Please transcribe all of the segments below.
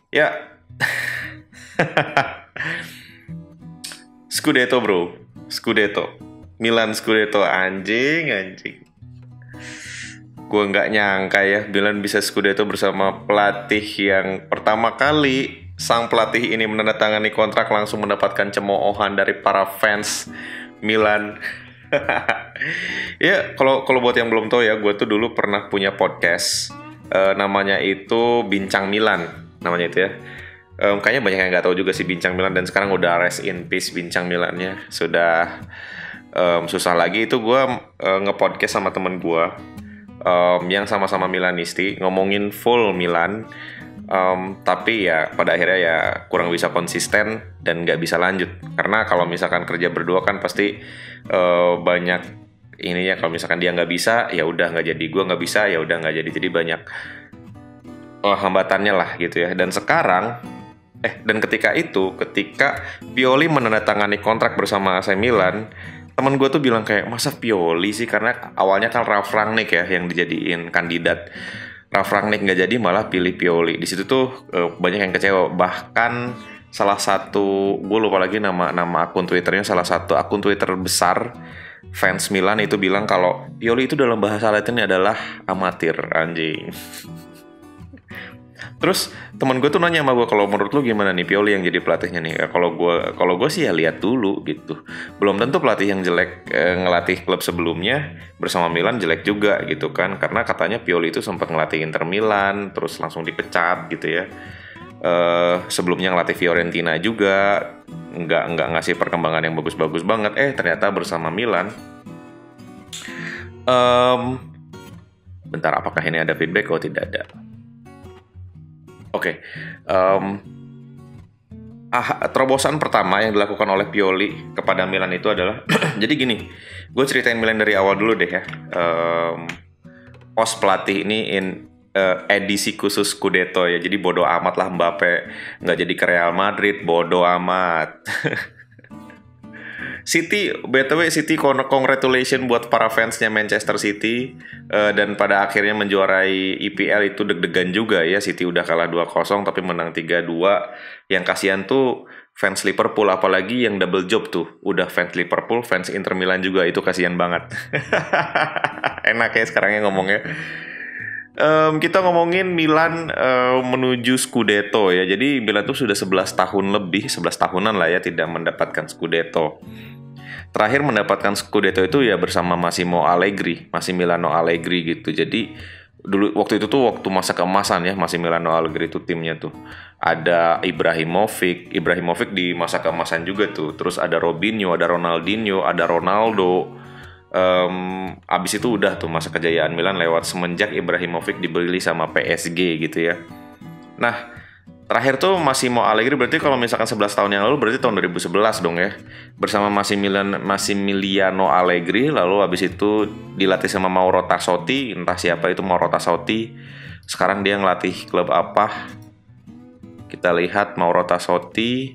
Ya, Scudetto bro, Scudetto, Milan Scudetto anjing anjing. Gue nggak nyangka ya Milan bisa Scudetto bersama pelatih yang pertama kali sang pelatih ini menandatangani kontrak langsung mendapatkan cemoohan dari para fans Milan. Ya, kalau kalau buat yang belum tahu ya, gue tuh dulu pernah punya podcast, namanya itu Bincang Milan, namanya itu ya. Kayaknya banyak yang nggak tahu juga sih Bincang Milan dan sekarang udah rest in peace Bincang Milannya sudah susah lagi. Itu gue ngepodcast sama temen gue yang sama-sama Milanisti ngomongin full Milan. Tapi ya pada akhirnya ya kurang bisa konsisten dan nggak bisa lanjut karena kalau misalkan kerja berdua kan pasti banyak ininya. Kalau misalkan dia nggak bisa ya udah nggak jadi, gue nggak bisa ya udah nggak jadi banyak hambatannya lah gitu ya. Dan sekarang dan ketika Pioli menandatangani kontrak bersama AC Milan, temen gue tuh bilang kayak masa Pioli sih, karena awalnya kan Ralf Rangnick ya yang dijadiin kandidat. Ralf Rangnick nggak jadi malah pilih Pioli. Di situ tuh banyak yang kecewa. Bahkan salah satu, gue lupa lagi nama akun Twitternya, salah satu akun Twitter besar fans Milan itu bilang kalau Pioli itu dalam bahasa Latin adalah amatir anjing. Terus teman gue tuh nanya sama gue, kalau menurut lu gimana nih Pioli yang jadi pelatihnya nih? Ya, kalau gue sih ya lihat dulu gitu. Belum tentu pelatih yang jelek ngelatih klub sebelumnya bersama Milan jelek juga gitu kan. Karena katanya Pioli itu sempat ngelatih Inter Milan terus langsung dipecat gitu ya. Sebelumnya ngelatih Fiorentina juga nggak ngasih perkembangan yang bagus-bagus banget. Ternyata bersama Milan. Bentar, apakah ini ada feedback? Oh, tidak ada. Oke, terobosan pertama yang dilakukan oleh Pioli kepada Milan itu adalah jadi gini, gue ceritain Milan dari awal dulu deh ya. Pos pelatih ini edisi khusus Scudetto ya, jadi bodo amat lah Mbappe nggak jadi ke Real Madrid, bodo amat. City, BTW City congratulations buat para fansnya Manchester City, dan pada akhirnya menjuarai IPL itu deg-degan juga ya. City udah kalah 2-0 tapi menang 3-2. Yang kasihan tuh fans Liverpool, apalagi yang double job tuh. Udah fans Liverpool, fans Inter Milan juga, itu kasihan banget. Enak ya sekarangnya ngomongnya. Kita ngomongin Milan menuju Scudetto ya. Jadi Milan tuh sudah 11 tahun lebih, 11 tahunan lah ya tidak mendapatkan Scudetto. Terakhir mendapatkan Scudetto itu ya bersama Massimiliano Allegri gitu. Jadi dulu waktu itu tuh waktu masa keemasan ya Massimiliano Allegri itu timnya tuh. Ada Ibrahimovic di masa keemasan juga tuh. Terus ada Robinho, ada Ronaldinho, ada Ronaldo. Abis itu udah tuh masa kejayaan Milan lewat semenjak Ibrahimovic dibeli sama PSG gitu ya. Nah, terakhir tuh Massimo Allegri berarti kalau misalkan 11 tahun yang lalu berarti tahun 2011 dong ya. Bersama Massimiliano Allegri, lalu habis itu dilatih sama Mauro Tassotti, entah siapa itu Mauro Tassotti. Sekarang dia ngelatih klub apa? Kita lihat Mauro Tassotti.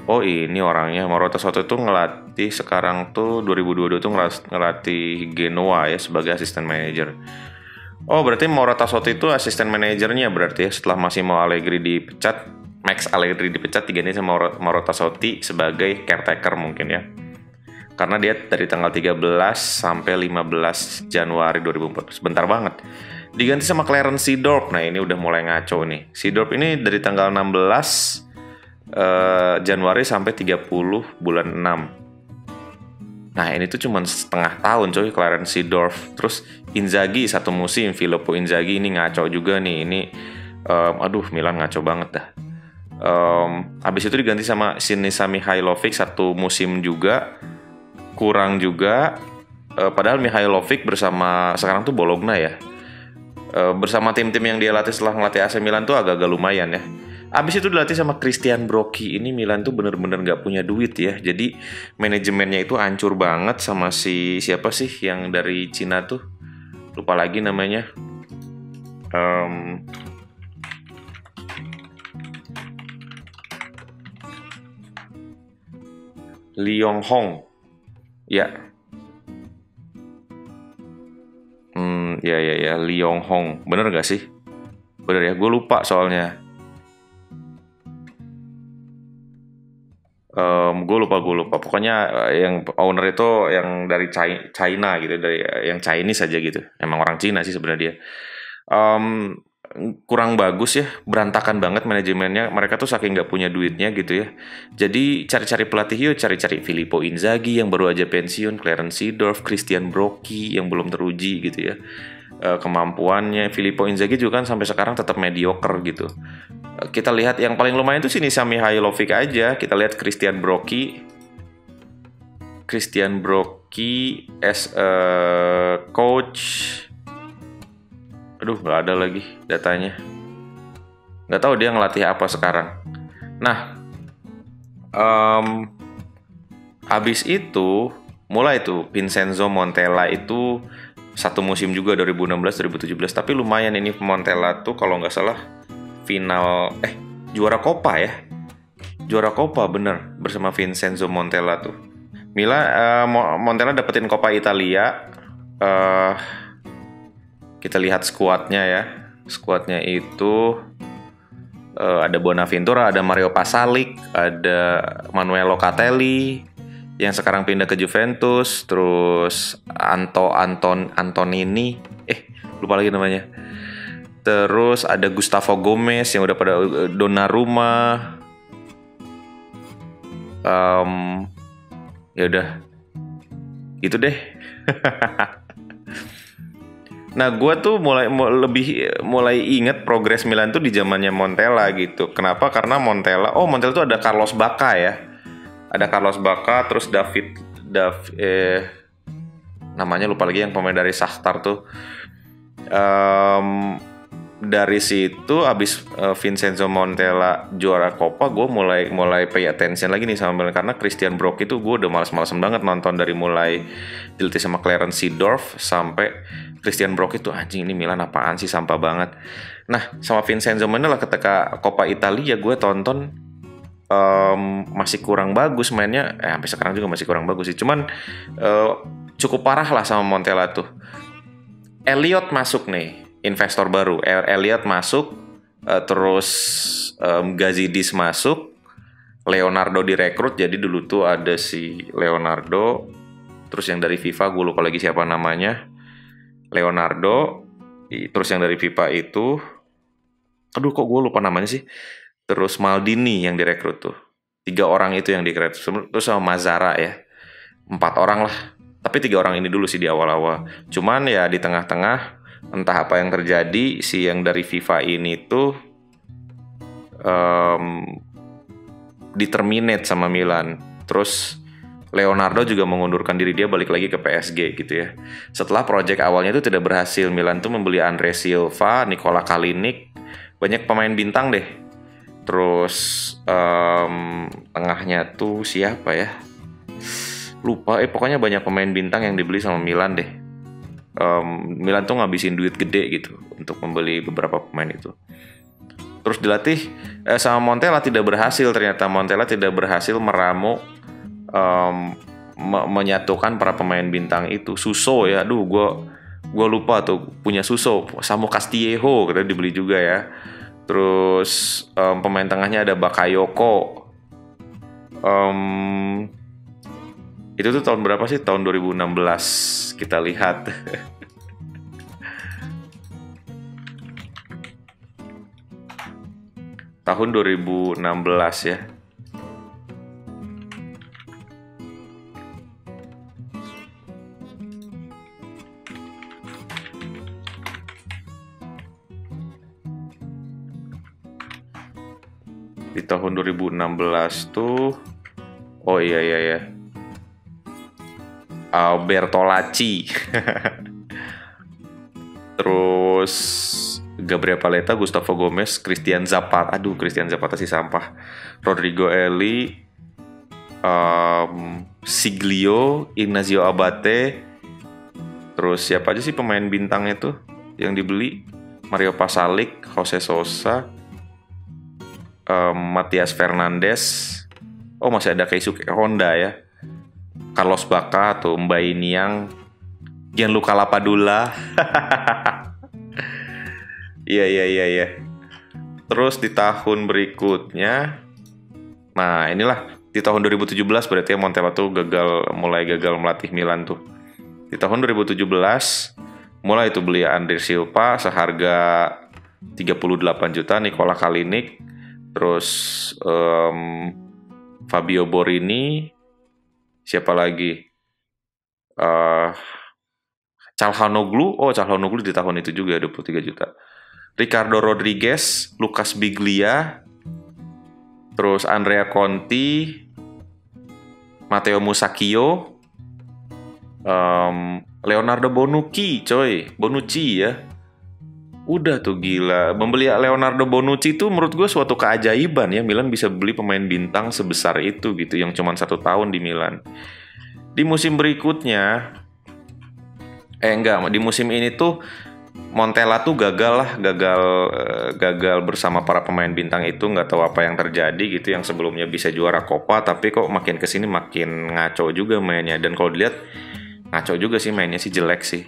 Oh, ini orangnya. Mauro Tassotti itu ngelatih sekarang tuh 2022 tuh ngelatih Genoa ya sebagai asisten manajer. Oh, berarti Mauro Tassotti itu asisten manajernya berarti ya, setelah Massimo Allegri dipecat, Max Allegri dipecat, diganti sama Mauro Tassotti sebagai caretaker mungkin ya. Karena dia dari tanggal 13 sampai 15 Januari 2014, sebentar banget. Diganti sama Clarence Seedorf. Nah, ini udah mulai ngaco nih. Seedorf ini dari tanggal 16 Januari sampai 30 bulan 6. Nah, ini tuh cuma setengah tahun coy, Clarence Seedorf. Terus Inzaghi satu musim, Filippo Inzaghi ini ngaco juga nih. Ini aduh, Milan ngaco banget dah. Habis itu diganti sama Sinisa Mihajlovic satu musim juga, kurang juga. Padahal Mihajlovic bersama sekarang tuh Bologna ya. Bersama tim-tim yang dia latih setelah ngelatih AC Milan tuh agak-agak lumayan ya. Abis itu dilatih sama Christian Brocchi. Ini Milan tuh bener-bener gak punya duit ya. Jadi manajemennya itu hancur banget sama siapa sih yang dari Cina tuh. Lupa lagi namanya. Lee Yong Hong. Ya. Ya, Lee Yong Hong. Bener gak sih? Bener ya, gue lupa soalnya. Gue lupa. Pokoknya yang owner itu yang dari China gitu, dari yang Chinese saja gitu. Emang orang Cina sih sebenarnya dia. Em, Kurang bagus ya, berantakan banget manajemennya. Mereka tuh saking nggak punya duitnya gitu ya. Jadi cari-cari pelatih yuk, cari-cari Filippo Inzaghi yang baru aja pensiun, Clarence Seedorf, Christian Brocchi yang belum teruji gitu ya. Kemampuannya Filippo Inzaghi juga kan sampai sekarang tetap mediocre gitu. Kita lihat yang paling lumayan tuh sini Sami Mihajlovic aja. Kita lihat Christian Brocchi as a coach. Aduh, nggak ada lagi datanya. Nggak tahu dia ngelatih apa sekarang. Nah, habis itu mulai tuh Vincenzo Montella itu satu musim juga 2016-2017. Tapi lumayan ini Montella tuh kalau nggak salah final juara Coppa ya. Juara Coppa bener bersama Vincenzo Montella tuh. Montella dapetin Coppa Italia. Kita lihat skuadnya ya. Skuadnya itu ada Bonaventura, ada Mario Pasalic, ada Manuel Locatelli yang sekarang pindah ke Juventus, terus Antonini, lupa lagi namanya. Terus ada Gustavo Gomez yang udah pada Donnarumma. Ya udah, gitu deh. Nah, gue tuh mulai inget progres Milan tuh di zamannya Montella gitu. Kenapa? Karena Montella tuh ada Carlos Bacca ya. Ada Carlos Bacca, terus namanya lupa lagi yang pemain dari Shakhtar tuh. Dari situ abis Vincenzo Montella juara Coppa, gue mulai pay attention lagi nih sama Milan, karena Christian Brocchi itu gue udah males-malesan banget nonton dari mulai dilatih sama Clarence Seedorf sampai Christian Brocchi tuh anjing ini Milan apaan sih, sampah banget. Nah sama Vincenzo Montella ketika Coppa Italia gue tonton masih kurang bagus mainnya, sampai sekarang juga masih kurang bagus sih, cuman cukup parah lah sama Montella tuh. Elliot masuk nih, investor baru. Elliot masuk, terus Gazidis masuk, Leonardo direkrut. Jadi dulu tuh ada si Leonardo, terus yang dari FIFA gue lupa lagi siapa namanya, Leonardo, terus yang dari FIFA itu, aduh kok gue lupa namanya sih, terus Maldini yang direkrut tuh. 3 orang itu yang direkrut, terus sama Mazzara ya, 4 orang lah. Tapi 3 orang ini dulu sih di awal-awal. Cuman ya di tengah-tengah entah apa yang terjadi, si yang dari FIFA ini tuh diterminate sama Milan. Terus Leonardo juga mengundurkan diri, dia balik lagi ke PSG gitu ya. Setelah proyek awalnya itu tidak berhasil, Milan tuh membeli Andre Silva, Nikola Kalinic, banyak pemain bintang deh. Terus tengahnya tuh siapa ya? Lupa, pokoknya banyak pemain bintang yang dibeli sama Milan deh. Milan tuh ngabisin duit gede gitu untuk membeli beberapa pemain itu. Terus dilatih sama Montella, tidak berhasil. Ternyata Montella tidak berhasil meramu menyatukan para pemain bintang itu. Suso ya, aduh gue lupa tuh punya Suso. Samu Castillejo kita dibeli juga ya. Terus pemain tengahnya ada Bakayoko. Itu tuh tahun berapa sih? Tahun 2016 kita lihat. Tahun 2016 ya. Di tahun 2016 tuh, oh iya. Bertolacci. Terus Gabriel Paletta, Gustavo Gomez, Christian Zapata. Aduh, Christian Zapata sih sampah. Rodrigo Eli, Siglio, Ignazio Abate. Terus siapa aja sih pemain bintang itu yang dibeli? Mario Pasalic, Jose Sosa, Matias Fernandes. Oh, masih ada Keisuke Honda ya. Carlos Bacca atau Mbaye Niang, Gianluca Lapadula. Iya. Terus di tahun berikutnya, nah inilah Di tahun 2017 berarti ya Montella tuh mulai gagal melatih Milan tuh. Di tahun 2017 mulai itu beli Andre Silva seharga 38 juta, Nicola Kalinic, terus Fabio Borini, siapa lagi? Calhanoglu di tahun itu juga 23 juta. Ricardo Rodriguez, Lucas Biglia, terus Andrea Conti, Matteo Musacchio, Leonardo Bonucci ya. Udah tuh gila. Membeli Leonardo Bonucci itu menurut gue suatu keajaiban ya. Milan bisa beli pemain bintang sebesar itu gitu, yang cuma 1 tahun di Milan. Di musim berikutnya, di musim ini tuh Montella tuh gagal bersama para pemain bintang itu, nggak tahu apa yang terjadi gitu. Yang sebelumnya bisa juara Coppa, tapi kok makin kesini makin ngaco juga mainnya. Dan kalau dilihat ngaco juga sih mainnya, sih jelek sih.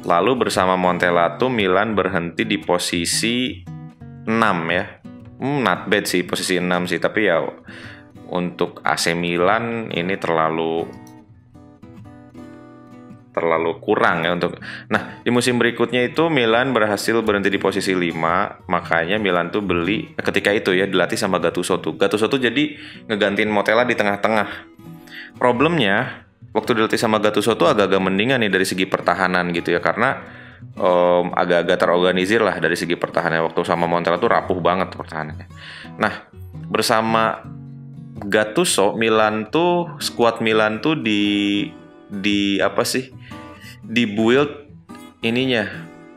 Lalu bersama Montella tuh Milan berhenti di posisi 6 ya. Not bad sih posisi 6 sih, tapi ya untuk AC Milan ini terlalu kurang ya untuk. Nah, di musim berikutnya itu Milan berhasil berhenti di posisi 5, makanya Milan tuh beli ketika itu ya, dilatih sama Gattuso tuh. Gattuso tuh jadi ngegantiin Montella di tengah-tengah. Problemnya waktu dilatih sama Gattuso tuh agak-agak mendingan nih dari segi pertahanan gitu ya, karena agak-agak terorganisir lah dari segi pertahanan. Waktu sama Montella tuh rapuh banget pertahanannya. Nah, bersama Gattuso, skuad Milan tuh di-build ininya,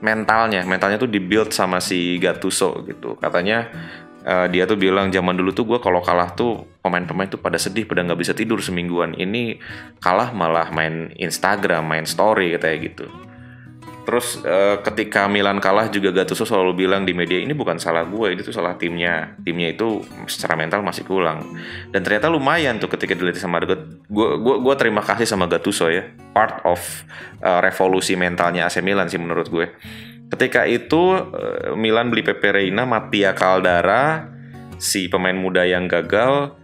mentalnya tuh di-build sama si Gattuso gitu. Katanya dia tuh bilang zaman dulu tuh gue kalau kalah tuh pemain-pemain tuh pada sedih, pada nggak bisa tidur semingguan. Ini kalah malah main Instagram, main story kayak gitu. Terus ketika Milan kalah juga Gattuso selalu bilang di media, ini bukan salah gue, ini tuh salah timnya. Timnya itu secara mental masih kurang. Dan ternyata lumayan tuh ketika dilatih sama gue terima kasih sama Gattuso ya. Part of revolusi mentalnya AC Milan sih menurut gue. Ketika itu Milan beli Pepe Reina, Mattia Caldara, si pemain muda yang gagal.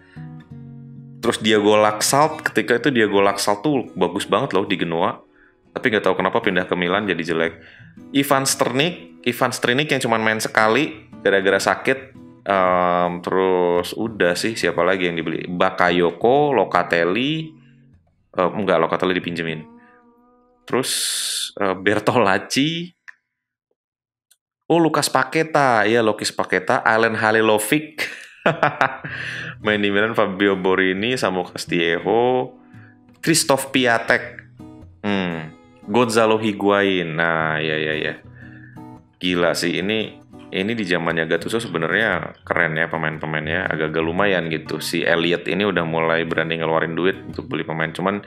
Terus Diego Laxalt, ketika itu Diego Laxalt tuh bagus banget loh di Genoa. Tapi nggak tahu kenapa pindah ke Milan jadi jelek. Ivan Strinic yang cuma main sekali gara-gara sakit. Terus udah sih, siapa lagi yang dibeli? Bakayoko, Locatelli. Locatelli dipinjemin. Terus Bertolacci. Lucas Paqueta, Alen Halilovic. Main di Milan, Fabio Borini, Samu Castillejo, Christoph Piatek, Gonzalo Higuain. Nah, ya. Gila sih ini di zamannya Gattuso sebenarnya keren ya pemain-pemainnya, agak-agak lumayan gitu. Si Elliot ini udah mulai berani ngeluarin duit untuk beli pemain. Cuman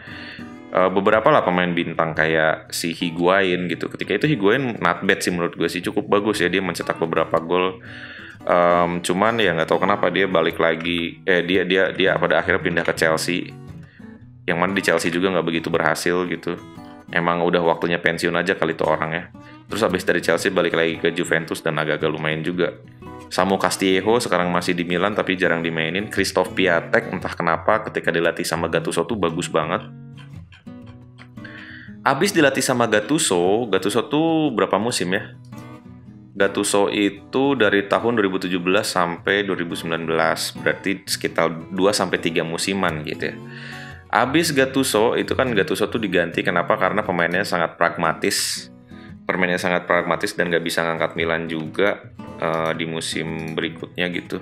beberapa lah pemain bintang kayak si Higuain gitu. Ketika itu Higuain not bad sih menurut gue sih, cukup bagus ya, dia mencetak beberapa gol. Cuman ya nggak tahu kenapa dia balik lagi. Dia pada akhirnya pindah ke Chelsea. Yang mana di Chelsea juga nggak begitu berhasil gitu. Emang udah waktunya pensiun aja kali itu orang ya. Terus habis dari Chelsea balik lagi ke Juventus dan agak-agak lumayan juga. Samu Castillejo sekarang masih di Milan tapi jarang dimainin. Christoph Piatek entah kenapa ketika dilatih sama Gattuso tuh bagus banget. Abis dilatih sama Gattuso tuh berapa musim ya? Gattuso itu dari tahun 2017 sampai 2019, berarti sekitar 2-3 musiman gitu ya. Abis Gattuso tuh diganti, kenapa? Karena pemainnya sangat pragmatis. Permainnya sangat pragmatis dan gak bisa ngangkat Milan juga di musim berikutnya gitu.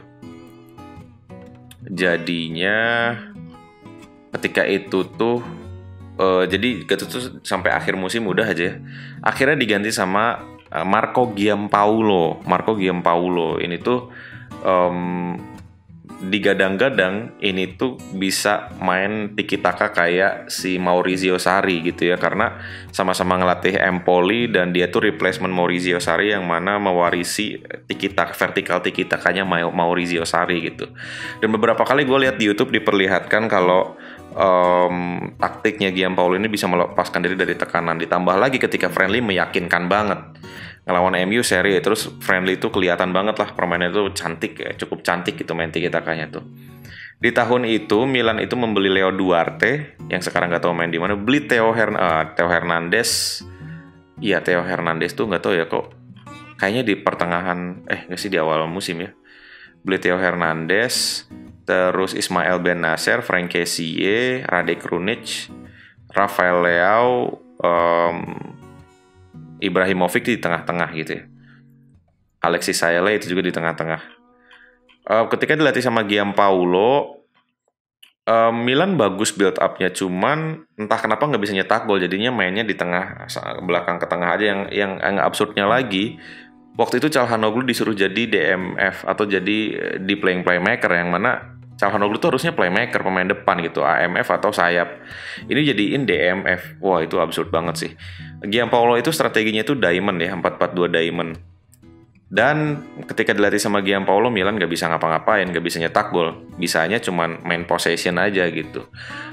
Jadinya ketika itu tuh jadi Gattuso sampai akhir musim udah aja. Akhirnya diganti sama Marco Giampaolo. Ini tuh digadang-gadang ini tuh bisa main tiki-taka kayak si Maurizio Sarri gitu ya, karena sama-sama ngelatih Empoli dan dia tuh replacement Maurizio Sarri yang mana mewarisi vertikal tiki-takanya Maurizio Sarri gitu. Dan beberapa kali gue lihat di YouTube diperlihatkan kalau taktiknya Giampaolo ini bisa melepaskan diri dari tekanan, ditambah lagi ketika friendly meyakinkan banget. ngelawan MU seri, terus friendly itu kelihatan banget lah, permainannya itu cantik ya, cukup cantik gitu main tiki-takanya tuh. Di tahun itu Milan itu membeli Leo Duarte yang sekarang nggak tahu main di mana, beli Theo Hernandez. Iya, Theo Hernandez tuh nggak tahu ya kok. Kayaknya di pertengahan nggak sih, di awal musim ya. Beli Theo Hernandez, terus Ismail Ben Nasser, Frank Kessie, Radek Krunic, Rafael Leao, Ibrahimovic di tengah-tengah gitu ya. Alexis Saele itu juga di tengah-tengah. Ketika dilatih sama Giampaolo, Milan bagus build up-nya, cuman entah kenapa nggak bisa nyetak gol, jadinya mainnya di tengah, belakang ke tengah aja. Yang absurdnya lagi, waktu itu Calhanoglu disuruh jadi DMF atau jadi di playing playmaker, yang mana Calhanoglu tuh harusnya playmaker, pemain depan gitu, AMF atau sayap. Ini jadiin DMF. Wah, itu absurd banget sih. Giampaolo itu strateginya itu diamond ya, 4-4-2 diamond. Dan ketika dilatih sama Giampaolo, Milan gak bisa ngapa-ngapain, gak bisa nyetak gol. Bisanya cuman main possession aja gitu.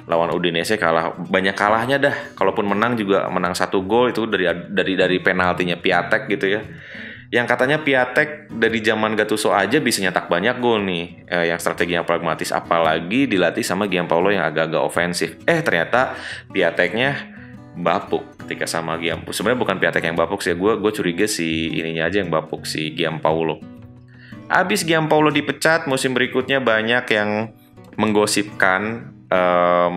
Lawan Udinese kalah, banyak kalahnya dah. Kalaupun menang juga menang 1 gol itu dari penaltinya Piatek gitu ya. Yang katanya Piatek dari zaman Gattuso aja bisa nyetak banyak gol nih. Yang strateginya pragmatis, apalagi dilatih sama Giampaolo yang agak-agak ofensif. Ternyata Piateknya bapuk ketika sama Giampaolo. Sebenarnya bukan Piatek yang bapuk sih, gue curiga si ininya aja yang bapuk, si Giampaolo. Abis Giampaolo dipecat, musim berikutnya banyak yang menggosipkan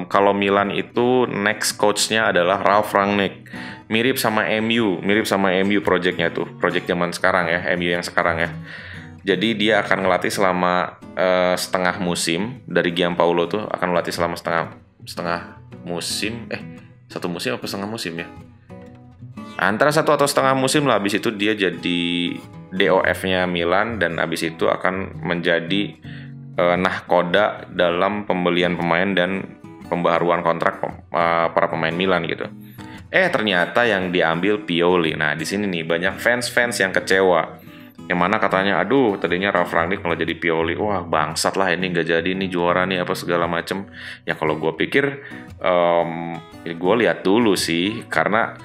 kalau Milan itu next coach-nya adalah Ralf Rangnick. Mirip sama MU project-nya tuh, project zaman sekarang ya, MU yang sekarang ya. Jadi dia akan ngelatih selama setengah musim. Dari Giampaolo tuh akan ngelatih selama setengah musim. Satu musim apa setengah musim ya? Antara 1 atau setengah musim lah. Habis itu dia jadi DOF-nya Milan, dan habis itu akan menjadi nahkoda dalam pembelian pemain dan pembaharuan kontrak para pemain Milan gitu. Ternyata yang diambil Pioli. Nah, di sini nih banyak fans yang kecewa. Yang mana katanya, aduh tadinya Ralf Rangnick kalau jadi Pioli, wah bangsat lah ini, nggak jadi nih juara nih apa segala macem. Ya kalau gue pikir, gue lihat dulu sih, karena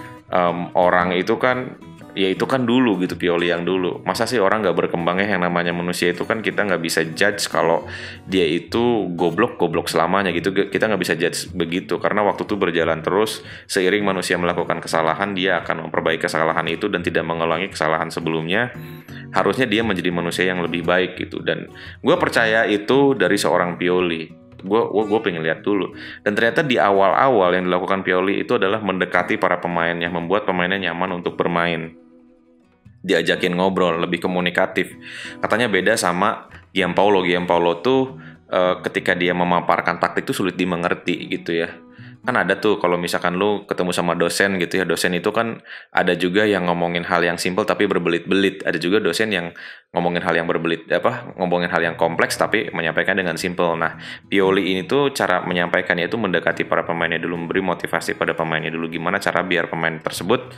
orang itu kan, ya itu kan dulu gitu, Pioli yang dulu. Masa sih orang nggak berkembangnya, yang namanya manusia itu kan kita nggak bisa judge kalau dia itu goblok selamanya gitu. Kita nggak bisa judge begitu, karena waktu itu berjalan terus. Seiring manusia melakukan kesalahan, dia akan memperbaiki kesalahan itu dan tidak mengulangi kesalahan sebelumnya. Harusnya dia menjadi manusia yang lebih baik gitu. Dan gue percaya itu dari seorang Pioli. Gue pengen lihat dulu. Dan ternyata di awal-awal yang dilakukan Pioli itu adalah mendekati para pemainnya, membuat pemainnya nyaman untuk bermain, diajakin ngobrol, lebih komunikatif. Katanya beda sama Giampaolo tuh ketika dia memaparkan taktik itu sulit dimengerti gitu ya. Kan ada tuh kalau misalkan lu ketemu sama dosen gitu ya, dosen itu kan ada juga yang ngomongin hal yang simple tapi berbelit-belit, ada juga dosen yang ngomongin hal yang ngomongin hal yang kompleks tapi menyampaikan dengan simple. Nah, Pioli ini tuh cara menyampaikannya itu mendekati para pemainnya dulu, memberi motivasi pada pemainnya dulu, gimana cara biar pemain tersebut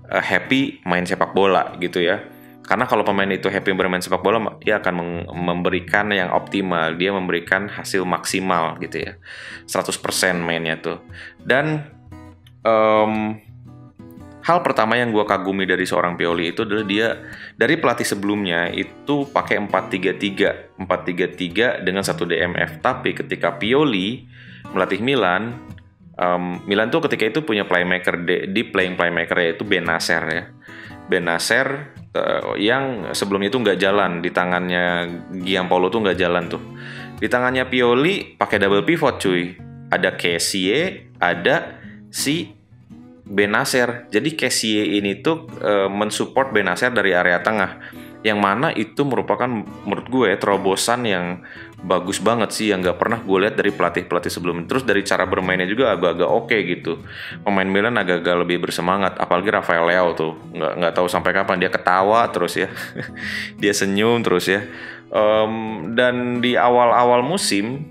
happy main sepak bola gitu ya. Karena kalau pemain itu happy bermain sepak bola, dia akan memberikan yang optimal, dia memberikan hasil maksimal gitu ya, 100% mainnya tuh. Dan hal pertama yang gue kagumi dari seorang Pioli itu adalah dia dari pelatih sebelumnya itu pakai 4-3-3 dengan 1 DMF. Tapi ketika Pioli melatih Milan, Milan tuh ketika itu punya playmaker di playing playmaker, yaitu Ben Nasser ya. Ben Nasser yang sebelumnya itu nggak jalan, di tangannya Giampaolo tuh nggak jalan tuh. Di tangannya Pioli pakai double pivot cuy. Ada Kessie, ada si Ben Nasser. Jadi Kessie ini tuh mensupport Ben Nasser dari area tengah. Yang mana itu merupakan menurut gue terobosan yang bagus banget sih, yang nggak pernah gue lihat dari pelatih-pelatih sebelumnya. Terus dari cara bermainnya juga agak-agak oke gitu. Pemain Milan agak-agak lebih bersemangat. Apalagi Rafael Leao tuh, nggak tahu sampai kapan dia ketawa terus ya, dia senyum terus ya. Dan di awal-awal musim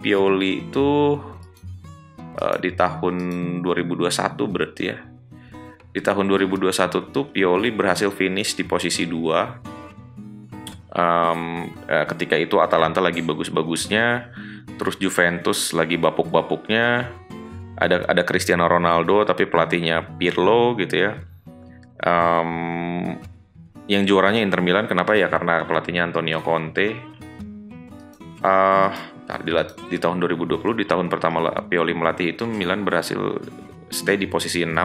Pioli itu di tahun 2021 berarti ya. Di tahun 2021 tuh Pioli berhasil finish di posisi 2. Ketika itu Atalanta lagi bagus-bagusnya, terus Juventus lagi bapuk-bapuknya. Ada Cristiano Ronaldo tapi pelatihnya Pirlo gitu ya. Yang juaranya Inter Milan, kenapa ya? Karena pelatihnya Antonio Conte. Di tahun 2020, di tahun pertama Pioli melatih itu, Milan berhasil stay di posisi 6.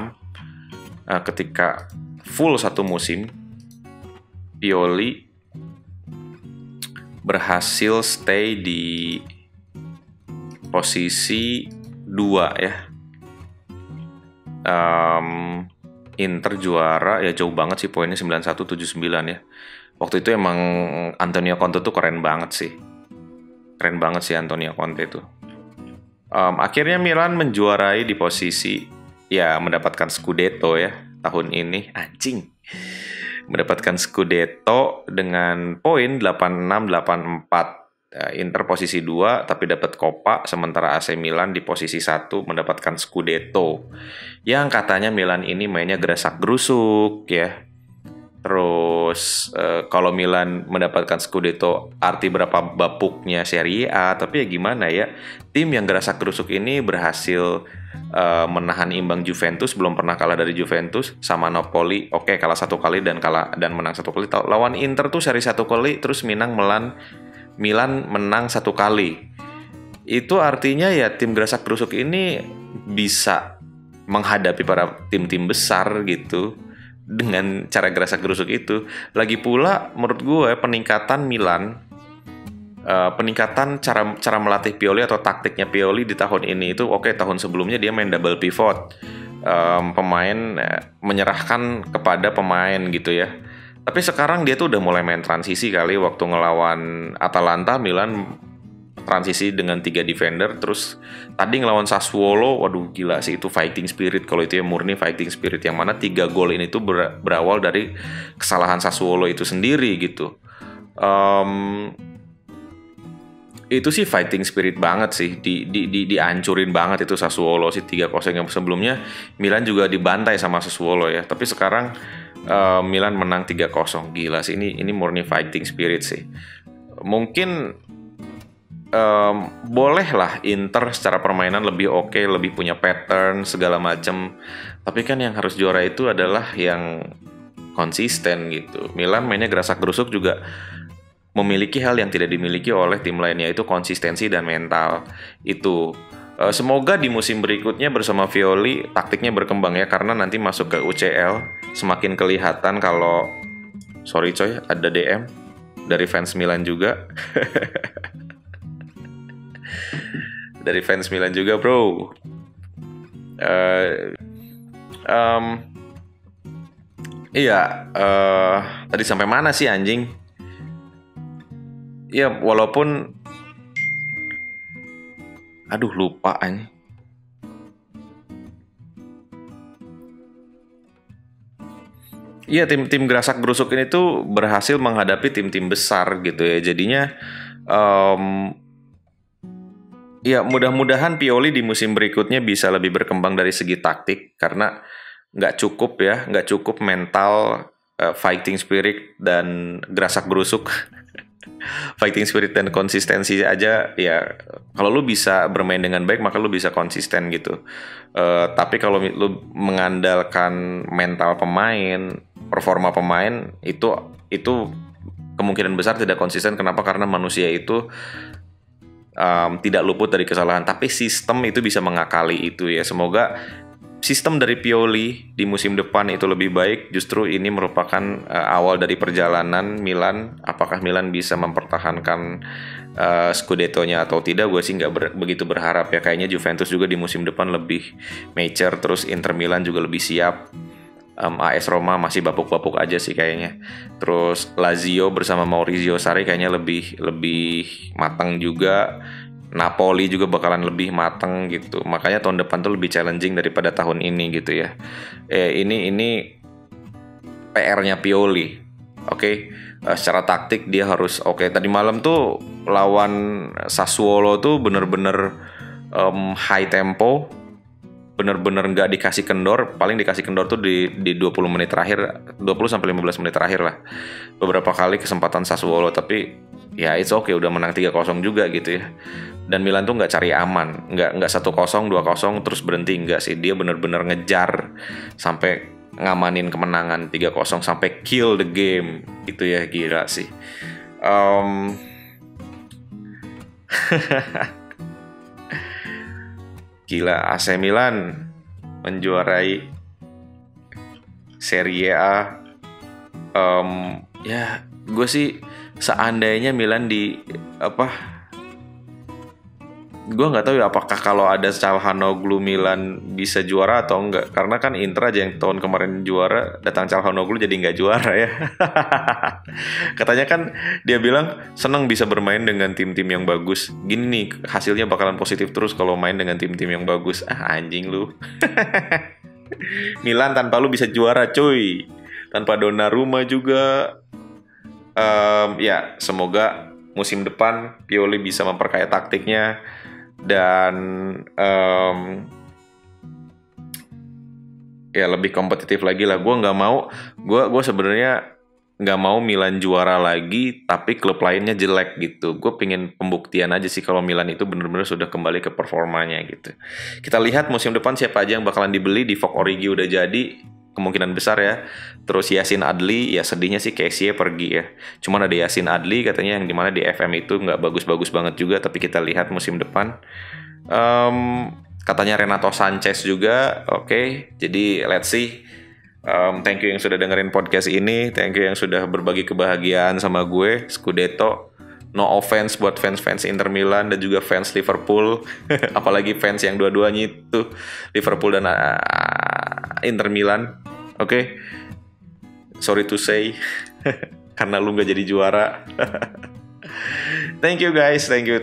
Ketika full satu musim, Pioli berhasil stay di posisi 2 ya. Inter juara ya, jauh banget sih poinnya, 91-79 ya. Waktu itu emang Antonio Conte tuh keren banget sih Antonio Conte itu. Akhirnya Milan menjuarai di posisi ya, mendapatkan Scudetto ya tahun ini, anjing. Mendapatkan Scudetto dengan poin 86-84. Inter posisi 2 tapi dapat Coppa, sementara AC Milan di posisi 1 mendapatkan Scudetto. Yang katanya Milan ini mainnya gerasak-gerusuk ya. Terus kalau Milan mendapatkan Scudetto arti berapa bapuknya Serie A, tapi ya gimana ya, tim yang gerasak-gerusuk ini berhasil menahan imbang Juventus, belum pernah kalah dari Juventus. Sama Napoli, oke, kalah 1 kali dan menang 1 kali. Lawan Inter tuh seri 1 kali, terus Milan menang 1 kali. Itu artinya ya tim gerasak-gerusuk ini bisa menghadapi para tim-tim besar gitu dengan cara gerasak-gerusuk itu. Lagi pula menurut gue peningkatan Milan, peningkatan cara melatih Pioli atau taktiknya Pioli di tahun ini itu oke. Tahun sebelumnya dia main double pivot, pemain menyerahkan kepada pemain gitu ya. Tapi sekarang dia tuh udah mulai main transisi kali. Waktu ngelawan Atalanta, Milan transisi dengan 3 defender. Terus tadi ngelawan Sassuolo, waduh gila sih itu fighting spirit. Kalau itu ya murni fighting spirit, yang mana 3 gol ini tuh berawal dari kesalahan Sassuolo itu sendiri gitu. Itu sih fighting spirit banget sih, dihancurin banget itu Sassuolo sih 3-0. Yang sebelumnya Milan juga dibantai sama Sassuolo ya, tapi sekarang Milan menang 3-0. Gila sih, ini murni fighting spirit sih. Mungkin boleh lah Inter secara permainan lebih oke, lebih punya pattern segala macam, tapi kan yang harus juara itu adalah yang konsisten gitu. Milan mainnya gerasak-gerusuk juga memiliki hal yang tidak dimiliki oleh tim lainnya, yaitu konsistensi dan mental itu. Semoga di musim berikutnya bersama Pioli taktiknya berkembang ya, karena nanti masuk ke UCL semakin kelihatan kalau, sorry coy, ada DM dari fans Milan juga. Dari fans Milan juga bro. Tadi sampai mana sih anjing? Ya walaupun aduh lupa anjing. Iya, tim-tim gerasak-gerusuk ini tuh berhasil menghadapi tim-tim besar gitu ya. Jadinya ya mudah-mudahan Pioli di musim berikutnya bisa lebih berkembang dari segi taktik, karena nggak cukup mental, fighting spirit dan gerasak-gerusuk. Fighting spirit dan konsistensi aja ya, kalau lu bisa bermain dengan baik maka lu bisa konsisten gitu. Tapi kalau lu mengandalkan mental pemain, performa pemain, itu kemungkinan besar tidak konsisten. Kenapa? Karena manusia itu tidak luput dari kesalahan, tapi sistem itu bisa mengakali itu ya. Semoga sistem dari Pioli di musim depan itu lebih baik. Justru ini merupakan awal dari perjalanan Milan. Apakah Milan bisa mempertahankan Scudetto-nya atau tidak? Gue sih nggak begitu berharap ya. Kayaknya Juventus juga di musim depan lebih mature, terus Inter Milan juga lebih siap. AS Roma masih bapuk-bapuk aja sih kayaknya. Terus Lazio bersama Maurizio Sarri kayaknya lebih matang juga. Napoli juga bakalan lebih matang gitu. Makanya tahun depan tuh lebih challenging daripada tahun ini gitu ya. Ini PR-nya Pioli. Oke. Secara taktik dia harus oke. Tadi malam tuh lawan Sassuolo tuh bener-bener high tempo. Bener-bener nggak dikasih kendor. Paling dikasih kendor tuh di 20 menit terakhir, 20-15 menit terakhir lah. Beberapa kali kesempatan Sassuolo, tapi ya it's okay, udah menang 3-0 juga gitu ya. Dan Milan tuh nggak cari aman, nggak 1-0, 2-0 terus berhenti, nggak sih. Dia bener-bener ngejar sampai ngamanin kemenangan 3-0 sampai kill the game. Itu ya gila sih. Um, Gila, AC Milan menjuarai Serie A. Ya, gue sih seandainya Milan gue nggak tahu ya apakah kalau ada Calhanoglu Milan bisa juara atau enggak, karena kan Inter aja yang tahun kemarin juara, datang Calhanoglu jadi nggak juara ya. Katanya kan dia bilang senang bisa bermain dengan tim-tim yang bagus. Gini nih, hasilnya bakalan positif terus kalau main dengan tim-tim yang bagus. Anjing lu. Milan tanpa lu bisa juara cuy, tanpa Donnarumma juga. Ya semoga musim depan Pioli bisa memperkaya taktiknya dan ya lebih kompetitif lagi lah. Gue sebenarnya nggak mau Milan juara lagi tapi klub lainnya jelek gitu. Gue pengen pembuktian aja sih kalau Milan itu bener-bener sudah kembali ke performanya gitu. Kita lihat musim depan siapa aja yang bakalan dibeli. Divock Origi udah jadi, kemungkinan besar ya. Terus Yacine Adli, ya sedihnya sih Kessie pergi ya. Cuman ada Yacine Adli katanya yang dimana di FM itu nggak bagus-bagus banget juga. Tapi kita lihat musim depan. Katanya Renato Sanchez juga. Oke. Jadi let's see. Thank you yang sudah dengerin podcast ini. Thank you yang sudah berbagi kebahagiaan sama gue. Scudetto. No offense buat fans-fans Inter Milan dan juga fans Liverpool. Apalagi fans yang dua-duanya itu Liverpool dan Inter Milan. Oke. Sorry to say. Karena lu gak jadi juara. Thank you guys. Thank you.